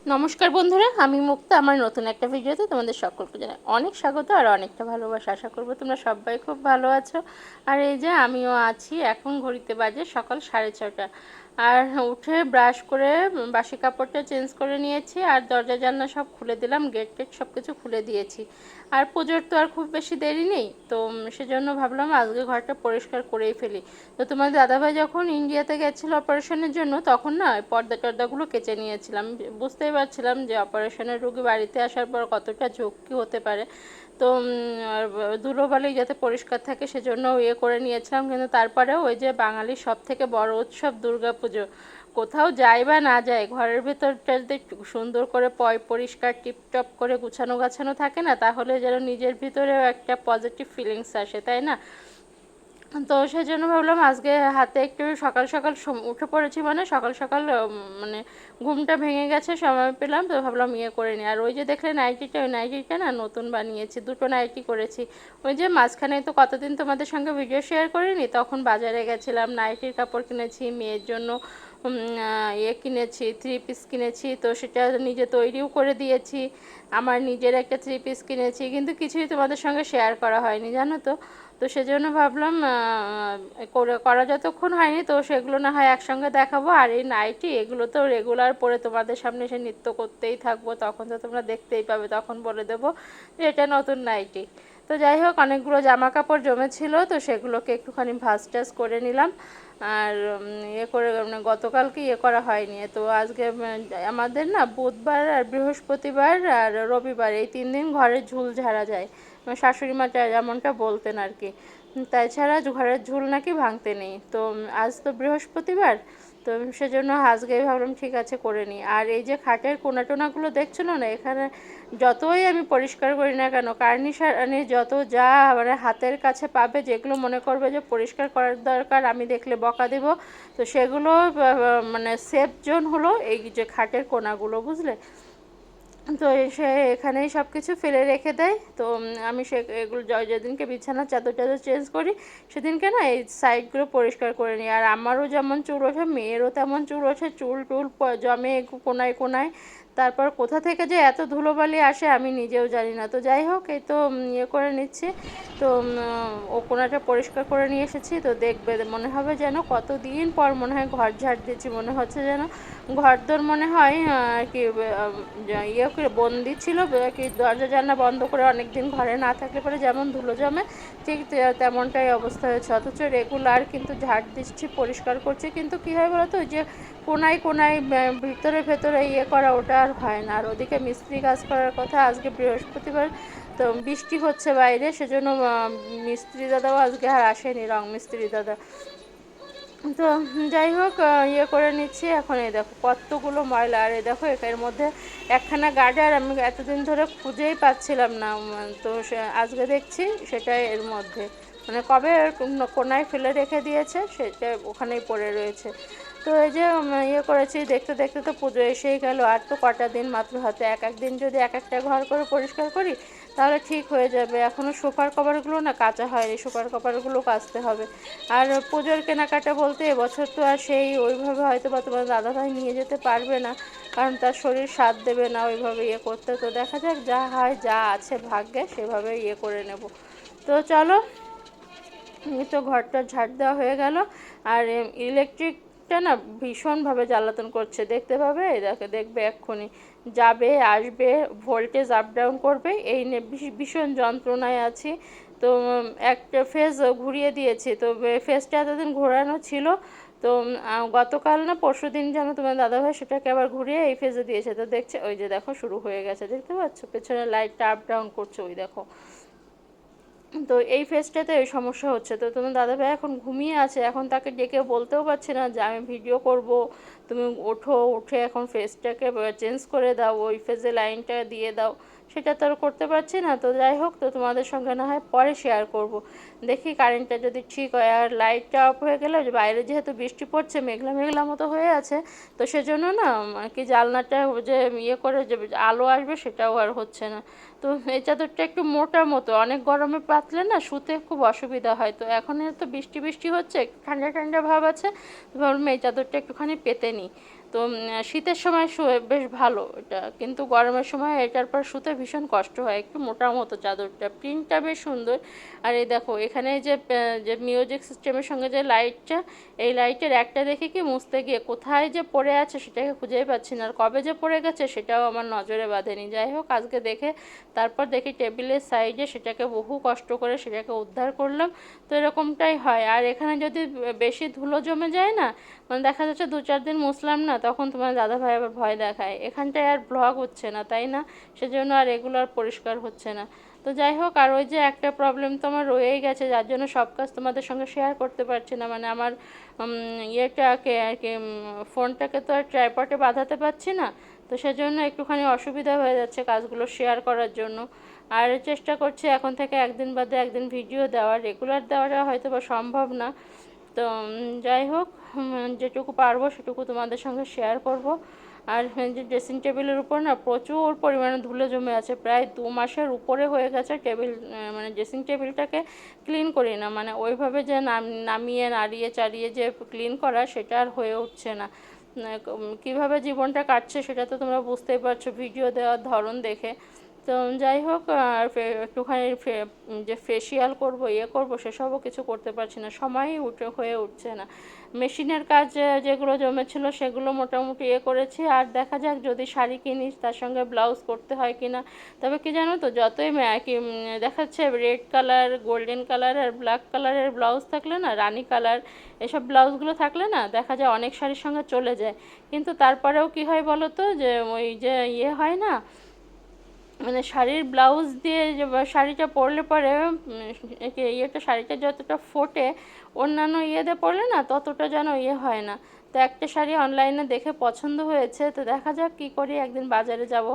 নমস্কার বন্ধুরা, আমি মুক্তা। আমার নতুন একটা ভিডিওতে তোমাদের সকলকে জানাই অনেক স্বাগত আর অনেকটা ভালোবাসা। আশা করবো তোমরা সবাই খুব ভালো আছো। আর এই যে আমিও আছি। এখন ঘড়িতে বাজে সকাল 6:30। আর উঠে ব্রাশ করে বাসি কাপড়টা চেঞ্জ করে নিয়েছি, আর দরজা জানলা সব খুলে দিলাম, গেট টেট সব কিছু খুলে দিয়েছি। আর পুজোর তো আর খুব বেশি দেরি নেই, তো সেজন্য ভাবলাম আজকে ঘরটা পরিষ্কার করেই ফেলি। তো তোমার দাদাভাই যখন ইন্ডিয়াতে গেছিলো অপারেশনের জন্য, তখন না পর্দা টর্দাগুলো কেচে নিয়েছিলাম। বুঝতেই পারছিলাম যে অপারেশনের রোগী বাড়িতে আসার পর কতটা ঝক্কি হতে পারে। তো আর ধুলোবালি যাতে পরিষ্কার থাকে সেজন্য করে নিয়েছিলাম। কিন্তু তারপরেও ওই যে বাঙালির সব থেকে বড় উৎসব দুর্গা পুজো, কোথাও যায় বা না যায়, ঘরের ভেতরটা যদি সুন্দর করে পরিষ্কার টিপটপ করে গুছানো গাছানো থাকে না, তাহলে যেন নিজের ভিতরেও একটা পজিটিভ ফিলিংস আসে, তাই না? তো সেই জন্য ভাবলাম আজকে হাতে একটু সকাল সকাল উঠে পড়েছি, মানে সকাল সকাল মানে ঘুমটা ভেঙে গেছে, সময় পেলাম, তো ভাবলাম করে নিই। আর ওই যে দেখলে নাইটিটা, ওই নাইটিটা না নতুন বানিয়েছি, দুটো নাইটি করেছি। ওই যে মাঝখানে তো কতদিন তোমাদের সঙ্গে ভিডিও শেয়ার করিনি, তখন বাজারে গেছিলাম, নাইটির কাপড় কিনেছি, মেয়ের জন্য কিনেছি, 3 পিস কিনেছি, তো সেটা নিজে তৈরিও করে দিয়েছি। আমার নিজের একটা 3 পিস কিনেছি, কিন্তু কিছুই তোমাদের সঙ্গে শেয়ার করা হয়নি, জানো তো। তো সেজন্য ভাবলাম করা যতক্ষণ হয়নি, তো সেগুলো না হয় একসঙ্গে দেখাবো। আর এই নাইটি এগুলো তো রেগুলার পরে তোমাদের সামনে এসে নৃত্য করতেই থাকবো, তখন তো তোমরা দেখতেই পাবে, তখন বলে দেবো যে এটা নতুন নাইটি। তো যাই হোক, অনেকগুলো জামা কাপড় জমেছিল, তো সেগুলোকে একটুখানি ভাঁজ টাজ করে নিলাম। আর করে মানে গতকালকে করা হয়নি, তো আজকে আমাদের না বুধবার আর বৃহস্পতিবার আর রবিবার এই 3 দিন ঘরে ঝুল ঝাড়া যায়। আমার শাশুড়ি মা যেমনটা বলতেন আর কি। তাছাড়া ঘরের ঝুল নাকি ভাঙতে নেই। তো আজ তো বৃহস্পতিবার, তো সেজন্য আজকেই ভাবলাম ঠিক আছে করে নিই। আর এই যে খাটের কোনা টোনাগুলো দেখছিলো না, এখানে যতই আমি পরিষ্কার করি না কেন, কার্নিশানি যত যা মানে হাতের কাছে পাবে, যেগুলো মনে করবে যে পরিষ্কার করার দরকার, আমি দেখলে বকা দেব, তো সেগুলো মানে সেফ জোন হলো এই যে খাটের কোনাগুলো, বুঝলে। তো সে এখানেই সব কিছু ফেলে রেখে দেয়। তো আমি এগুলো যেদিনকে বিছানার চাদর টাদর চেঞ্জ করি, সেদিনকে না এই সাইডগুলো পরিষ্কার করে নিই। আর আমারও যেমন চুল ওঠে, মেয়েরও তেমন চুল ওঠে, চুল টুল জমে কোনায় কোনায়। তারপর কোথা থেকে যে এত ধুলোবালি আসে আমি নিজেও জানি না। তো যাই হোক, এই তো করে নিচ্ছি। তো ও কোনাটা পরিষ্কার করে নিয়ে এসেছি, তো দেখবে মনে হবে যেন কতদিন পর মনে হয় ঘর ঝাড় দিচ্ছি, মনে হচ্ছে যেন ঘরদোর মনে হয় আর কি করে বন্দি ছিল কি, দরজা জানলা বন্ধ করে অনেক দিন ঘরে না থাকলে পরে যেমন ধুলো জমে, ঠিক তেমনটাই অবস্থা হয়েছে। অথচ রেগুলার কিন্তু ঝাড় দিচ্ছি, পরিষ্কার করছি, কিন্তু কী হয় বলো তো, ওই যে কোনায় কোনায় ভিতরে ভেতরে করা, ওটা আর হয় না। আর ওদিকে মিস্ত্রি কাজ করার কথা, আজকে বৃহস্পতিবার, তো বৃষ্টি হচ্ছে বাইরে, সেজন্য মিস্ত্রি দাদাও আজকে আর আসেনি, রং মিস্ত্রি দাদা। তো যাই হোক, করে নিচ্ছি। এখন এই দেখো কতগুলো ময়লা, আর এই দেখো এর মধ্যে একখানা গার্ডার আমি এতদিন ধরে খুঁজেই পাচ্ছিলাম না। তো আজকে দেখছি সেটা এর মধ্যে, মানে কবে কোনায় ফেলে রেখে দিয়েছে, সেটা ওখানেই পড়ে রয়েছে। তো এই যে করেছি, দেখতে দেখতে তো পুজো এসেই গেল। আর তো কটা দিন মাত্র হাতে, এক দিন যদি এক একটা ঘর করে পরিষ্কার করি তাহলে ঠিক হয়ে যাবে। এখনও সোফার কভারগুলো না কাচা হয়নি, সোফার কভারগুলো কাচতে হবে। আর পুজোর কেনাকাটা বলতে এবছর তো আর সেই ওইভাবে হয়তো বা তোমার দাদাভাই নিয়ে যেতে পারবে না, কারণ তার শরীর সাথ দেবে না ওইভাবে করতে। তো দেখা যাক, যা হয় যা আছে ভাগ্যে সেভাবে করে নেব। তো চলো, তো ঘরটা ঝাড় দেওয়া হয়ে গেল। আর ইলেকট্রিকটা না ভীষণভাবে জ্বালাতন করছে, দেখতে পাবে, দেখবে এক্ষুনি যাবে আসবে, ভোল্টেজ আপ ডাউন করবে, এই নিয়ে ভীষণ যন্ত্রণায় আছি। তো একটা ফেজ ঘুরিয়ে দিয়েছি, তো ফেজটা এতদিন ঘোরানো ছিল, তো গতকাল না পরশু দিন যেন তোমার দাদাভাই সেটাকে আবার ঘুরিয়ে এই ফেজে দিয়েছে। তো দেখছে, ওই যে দেখো শুরু হয়ে গেছে, দেখতে পাচ্ছ পেছনে লাইটটা আপ ডাউন করছে, ওই দেখো। তো এই ফেজটাতে এই সমস্যা হচ্ছে। তো তোমার দাদাভাই এখন ঘুমিয়ে আছে, এখন তাকে ডেকে বলতেও পারছে না যে আমি ভিডিও করব, তুমি ওঠো, উঠে এখন ফেজটাকে চেঞ্জ করে দাও, ওই ফেজে লাইনটা দিয়ে দাও, সেটা তো আর করতে পারছি না। তো যাই হোক, তো তোমাদের সঙ্গে না হয় পরে শেয়ার করব। দেখি কারেন্টটা যদি ঠিক হয়। আর লাইটটা অফ হয়ে গেলে, বাইরে যেহেতু বৃষ্টি পড়ছে, মেঘলা মেঘলা মতো হয়ে আছে, তো সেজন্য না আর কি জানলাটা যে করে যে আলো আসবে সেটাও আর হচ্ছে না। তো এই চাদরটা একটু মোটা মতো, অনেক গরমে পাতলে না শুতে খুব অসুবিধা হয়। তো এখন তো বৃষ্টি বৃষ্টি হচ্ছে, ঠান্ডা ঠান্ডা ভাব আছে, তো ভাবলাম এই চাদরটা একটুখানি পেতে নিই। তো শীতের সময় শুয়ে বেশ ভালো এটা, কিন্তু গরমের সময় এটার পর শুতে ভীষণ কষ্ট হয়। একটু মোটার মতো চাদরটা, প্রিন্টটা বেশ সুন্দর। আর এই দেখো এখানে যে মিউজিক সিস্টেমের সঙ্গে যে লাইটটা, এই লাইটের একটা দেখে কি মুছতে গিয়ে কোথায় যে পড়ে আছে সেটাকে খুঁজেই পাচ্ছি না, আর কবে যে পড়ে গেছে সেটাও আমার নজরে বাঁধেনি। যাই হোক আজকে দেখে তারপর দেখি টেবিলের সাইডে, সেটাকে বহু কষ্ট করে সেটাকে উদ্ধার করলাম। তো এরকমটাই হয়। আর এখানে যদি বেশি ধুলো জমে যায় না, মানে দেখা যাচ্ছে 2-4 দিন মুছলাম না, তখন তোমার দাদাভাই আবার ভয় দেখায়, এখানটায় আর ব্লগ হচ্ছে না তাই না, সেজন্য আর এগুলো আর পরিষ্কার হচ্ছে না। তো যাই হোক, আর ওই যে একটা প্রবলেম তো আমার রয়েই গেছে, যার জন্য সব কাজ তোমাদের সঙ্গে শেয়ার করতে পারছি না। মানে আমার ইয়েটাকে আর কি, ফোনটাকে তো আর ট্রাইপডে বাঁধাতে পারছি না, তো সেজন্য একটুখানি অসুবিধা হয়ে যাচ্ছে কাজগুলো শেয়ার করার জন্য। আর চেষ্টা করছি এখন থেকে একদিন বাদে একদিন ভিডিও দেওয়ার, রেগুলার দেওয়াটা হয়তো বা সম্ভব না। তো যাই হোক, যেটুকু পারবো সেটুকু তোমাদের সঙ্গে শেয়ার করব। আর যে ড্রেসিং টেবিলের উপর না প্রচুর পরিমাণে ধুলো জমে আছে, প্রায় 2 মাসের উপরে হয়ে গেছে টেবিল, মানে ড্রেসিং টেবিলটাকে ক্লিন করি না, মানে ওইভাবে যে নামিয়ে নাড়িয়ে চাড়িয়ে যে ক্লিন করা সেটা আর হয়ে উঠছে না। কীভাবে জীবনটা কাটছে সেটা তো তোমরা বুঝতেই পারছো ভিডিও দেওয়ার ধরন দেখে। তো যাই হোক, আর একটুখানি যে ফেসিয়াল করব ইয়ে করব সেসবও কিছু করতে পারছি না, সময়ই হয়ে উঠছে না। মেশিনের কাজ যেগুলো জমেছিল সেগুলো মোটামুটি ইয়ে করেছি। আর দেখা যাক যদি শাড়ি কিনিস তার সঙ্গে ব্লাউজ করতে হয় কি না। তবে কি জানো তো, যতই কি দেখাচ্ছে রেড কালার, গোল্ডেন কালার আর ব্ল্যাক কালারের ব্লাউজ থাকলে না, রানী কালার, এসব ব্লাউজগুলো থাকলে না দেখা যায় অনেক শাড়ির সঙ্গে চলে যায়। কিন্তু তারপরেও কি হয় বলো তো, যে ওই যে ইয়ে হয় না, মানে শাড়ির ব্লাউজ দিয়ে যে শাড়িটা পরলে পরে ইয়েটা, শাড়িটা যতটা ফোটে অন্যান্য ইয়েতে পরলে না ততটা যেন ইয়ে হয় না। তো একটা শাড়ি অনলাইনে দেখে পছন্দ হয়েছে, তো দেখা যাক কী করি, একদিন বাজারে যাব,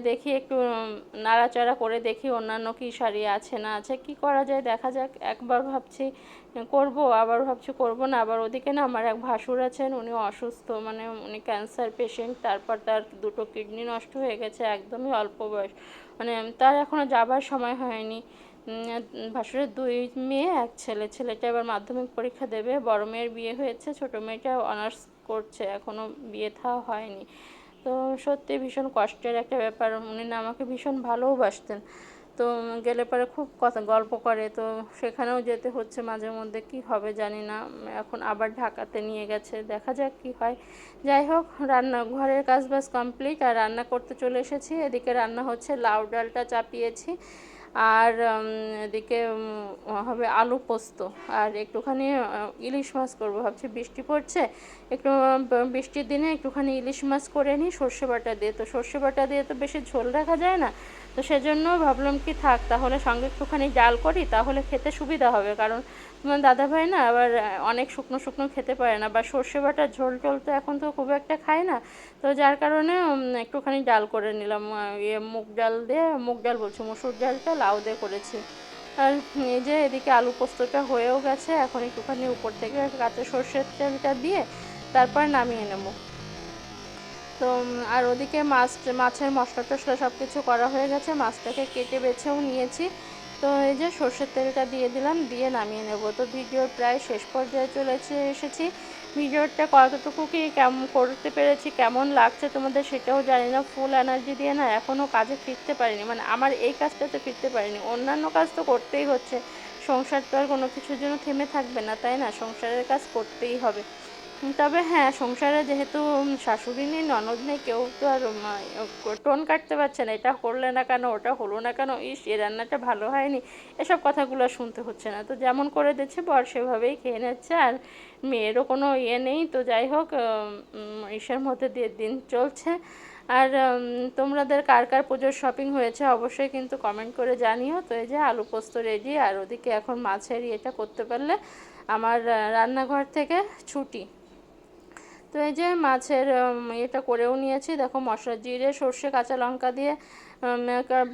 দেখি একটু নাড়াচাড়া করে দেখি অন্যান্য কী শাড়ি আছে না আছে, কি করা যায় দেখা যাক। একবার ভাবছি করব, আবার ভাবছি করব না। আবার ওদিকে না আমার এক ভাসুর আছেন, উনি অসুস্থ, মানে উনি ক্যান্সার পেশেন্ট, তারপর তার 2টো কিডনি নষ্ট হয়ে গেছে একদমই অল্প বয়স, মানে তার এখনও যাবার সময় হয়নি। ভাসুরের 2 মেয়ে 1 ছেলে, ছেলেটা এবার মাধ্যমিক পরীক্ষা দেবে, বড় মেয়ের বিয়ে হয়েছে, ছোটো মেয়েটা অনার্স করছে, এখনও বিয়ে থা হয়নি। তো সত্যি ভীষণ কষ্টের একটা ব্যাপার। উনি না আমাকে ভীষণ ভালোবাসতেন, তো গেলে পরে খুব কথা গল্প করে, তো সেখানেও যেতে হচ্ছে মাঝে মধ্যে, কি হবে জানি না। এখন আবার ঢাকাতে নিয়ে গেছে, দেখা যাক কি হয়। যাই হোক, রান্না ঘরের কাজ বাজ কমপ্লিট, আর রান্না করতে চলে এসেছি। এদিকে রান্না হচ্ছে, লাউ ডালটা চাপিয়েছি, আর এদিকে হবে আলু পোস্ত, আর একটুখানি ইলিশ মাছ করবো ভাবছি। বৃষ্টি পড়ছে, একটু বৃষ্টির দিনে একটুখানি ইলিশ মাছ করে নিই সর্ষে বাটা দিয়ে। তো সর্ষে বাটা দিয়ে তো বেশি ঝোল রাখা যায় না, তো সেজন্য ভাবলাম কি থাক তাহলে সঙ্গে একটুখানি ডাল করি, তাহলে খেতে সুবিধা হবে। কারণ তোমার দাদাভাই না আবার অনেক শুকনো শুকনো খেতে পারে না, বা সর্ষে বাটার ঝোল টোল তো এখন তো খুব একটা খায় না, তো যার কারণে একটুখানি ডাল করে নিলাম। ইয়ে মুগ ডাল দিয়ে, মুগ ডাল বলছি, মসুর ডালটা লাউ দিয়ে করেছি। আর এই যে এদিকে আলু পোস্তটা হয়েও গেছে, এখন একটুখানি উপর থেকে কাঁচা সর্ষের তেলটা দিয়ে তারপর নামিয়ে নেব। তো আর ওদিকে মাছের মশলা টশলা সব কিছু করা হয়ে গেছে, মাছটাকে কেটে বেছেও নিয়েছি। তো এই যে সর্ষের তেলটা দিয়ে দিলাম, দিয়ে নামিয়ে নেব। তো ভিডিওর প্রায় শেষ পর্যায়ে এসেছি। ভিডিওটা কতটুকু কি কেমন করতে পেরেছি, কেমন লাগছে তোমাদের সেটাও জানি না। ফুল এনার্জি দিয়ে না এখনও কাজে ফিরতে পারিনি, মানে আমার এই কাজটাতে ফিরতে পারিনি। অন্যান্য কাজ তো করতেই হচ্ছে, সংসার তো আর কোনো কিছুর জন্য থেমে থাকবে না তাই না, সংসারের কাজ করতেই হবে। তবে হ্যাঁ, সংসারে যেহেতু শাশুড়ি নেই, ননদ নেই, কেউ তো আর টোন কাটতে পারছে না, এটা করলে না কেন, ওটা হলো না কেন, ইস এ রান্নাটা ভালো হয়নি, এসব কথাগুলো শুনতে হচ্ছে না। তো যেমন করে দিচ্ছে বর সেভাবেই খেয়ে নিচ্ছে, আর মেয়েরও কোনো ইয়ে নেই। তো যাই হোক, ইসের মধ্যে দিয়ে দিন চলছে। আর তোমাদের কার কার পুজোর শপিং হয়েছে অবশ্যই কিন্তু কমেন্ট করে জানিও। তো এই যে আলু পোস্ত রেডি, আর ওদিকে এখন মাছের ইয়েটা করতে পারলে আমার রান্নাঘর থেকে ছুটি। তো এই যে মাছের এটা করেও নিয়েছি, দেখো মশলা, জিরে, সর্ষে, কাঁচা লঙ্কা দিয়ে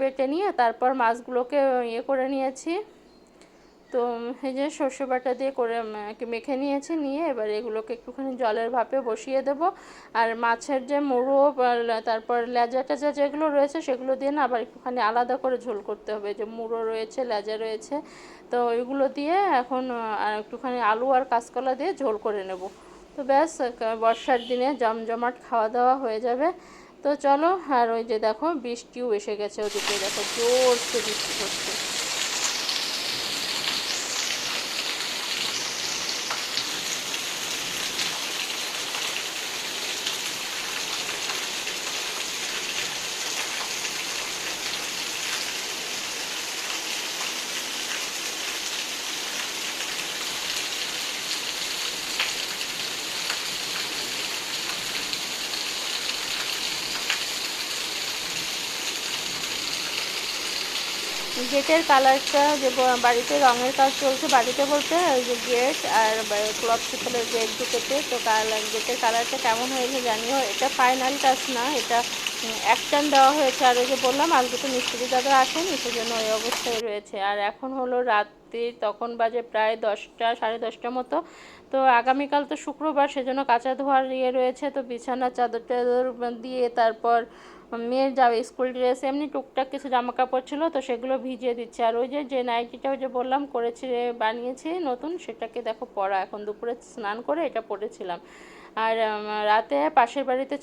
বেটে নিয়ে তারপর মাছগুলোকে ইয়ে করে নিয়েছি। তো এই যে সর্ষে বাটা দিয়ে করে মেখে নিয়েছি, নিয়ে এবার এগুলোকে একটুখানি জলের ভাপে বসিয়ে দেব। আর মাছের যে মুড়ো, তারপর লেজা টেজা যেগুলো রয়েছে সেগুলো দিয়ে না আবার একটুখানি আলাদা করে ঝোল করতে হবে, যে মুড়ো রয়েছে, লেজা রয়েছে, তো ওইগুলো দিয়ে এখন একটুখানি আলু আর কাঁচকলা দিয়ে ঝোল করে নেব। তো ব্যাস বর্ষার দিনে জমজমাট খাওয়া দাওয়া হয়ে যাবে। তো চলো, আর ওই যে দেখো বৃষ্টিও এসে গেছে, ওদিকে দেখো জোরসে বৃষ্টি পড়ছে। গেটের কালারটা যে বাড়িতে রঙের কাজ চলছে, বাড়িতে বলতে ওই যে গেট আর ক্লথ পেপারের গেট দুটোতে, তো গেটের কালারটা কেমন হয়েছে জানিও। এটা ফাইনাল টাচ না, এটা একটান দেওয়া হয়েছে। আর ওই যে বললাম আজকে তো মিস্ত্রি দাদা আসেনি, সেজন্য ওই অবস্থায় রয়েছে। আর এখন হলো রাত্রি, তখন বাজে প্রায় 10টা, সাড়ে 10টা মতো। তো আগামীকাল তো শুক্রবার, সেজন্য কাঁচা ধোয়ার রয়েছে। তো বিছানা চাদর টাদর দিয়ে তারপর মেয়ের যাবে স্কুল ড্রেস, এমনি টুকটাক কিছু জামা কাপড় ছিল, তো সেগুলো ভিজিয়ে দিচ্ছে। আর ওই যে নাইটিটা ওই যে বললাম করেছি, বানিয়েছি নতুন, সেটাকে দেখো পরা, এখন দুপুরে স্নান করে এটা পরেছিলাম। আর রাতে পাশের বাড়িতে